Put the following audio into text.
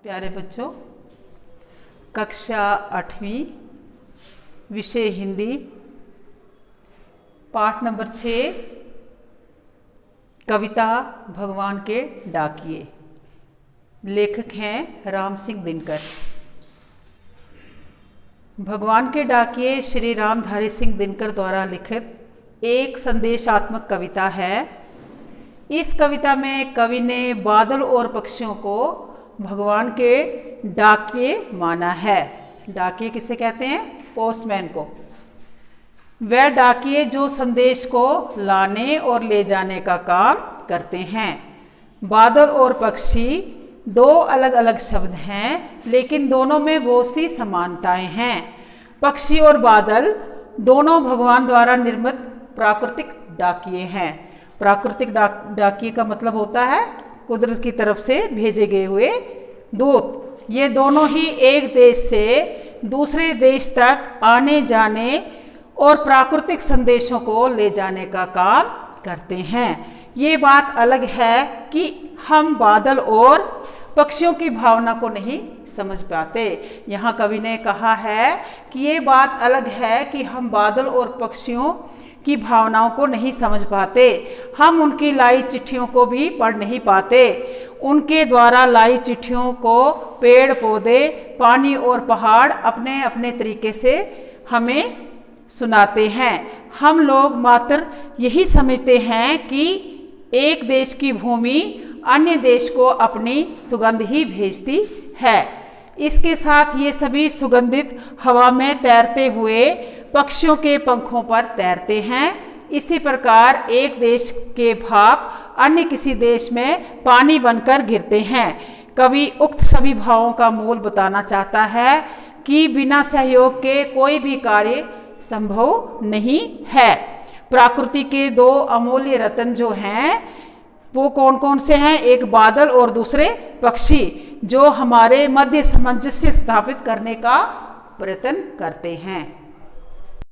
प्यारे बच्चों, कक्षा 8वीं, विषय हिंदी, पाठ नंबर 6, कविता भगवान के डाकिए। लेखक हैं राम सिंह दिनकर। भगवान के डाकिए श्री रामधारी सिंह दिनकर द्वारा लिखित एक संदेशात्मक कविता है। इस कविता में कवि ने बादल और पक्षियों को भगवान के डाकिए माना है। डाकिए किसे कहते हैं? पोस्टमैन को। वह डाकिए जो संदेश को लाने और ले जाने का काम करते हैं। बादल और पक्षी दो अलग अलग शब्द हैं, लेकिन दोनों में बहुत सी समानताएं हैं। पक्षी और बादल दोनों भगवान द्वारा निर्मित प्राकृतिक डाकिए हैं। प्राकृतिक डाकिए का मतलब होता है कुदरत की तरफ से भेजे गए हुए दूत। ये दोनों ही एक देश से दूसरे देश तक आने जाने और प्राकृतिक संदेशों को ले जाने का काम करते हैं। ये बात अलग है कि हम बादल और पक्षियों की भावना को नहीं समझ पाते। यहाँ कवि ने कहा है कि ये बात अलग है कि हम बादल और पक्षियों की भावनाओं को नहीं समझ पाते। हम उनकी लाई चिट्ठियों को भी पढ़ नहीं पाते। उनके द्वारा लाई चिट्ठियों को पेड़ पौधे, पानी और पहाड़ अपने अपने तरीके से हमें सुनाते हैं। हम लोग मात्र यही समझते हैं कि एक देश की भूमि अन्य देश को अपनी सुगंध ही भेजती है। इसके साथ ये सभी सुगंधित हवा में तैरते हुए पक्षियों के पंखों पर तैरते हैं। इसी प्रकार एक देश के भाप अन्य किसी देश में पानी बनकर गिरते हैं। कवि उक्त सभी भावों का मूल बताना चाहता है कि बिना सहयोग के कोई भी कार्य संभव नहीं है। प्रकृति के दो अमूल्य रत्न जो हैं वो कौन कौन से हैं? एक बादल और दूसरे पक्षी, जो हमारे मध्य सामंजस्य स्थापित करने का प्रयत्न करते हैं।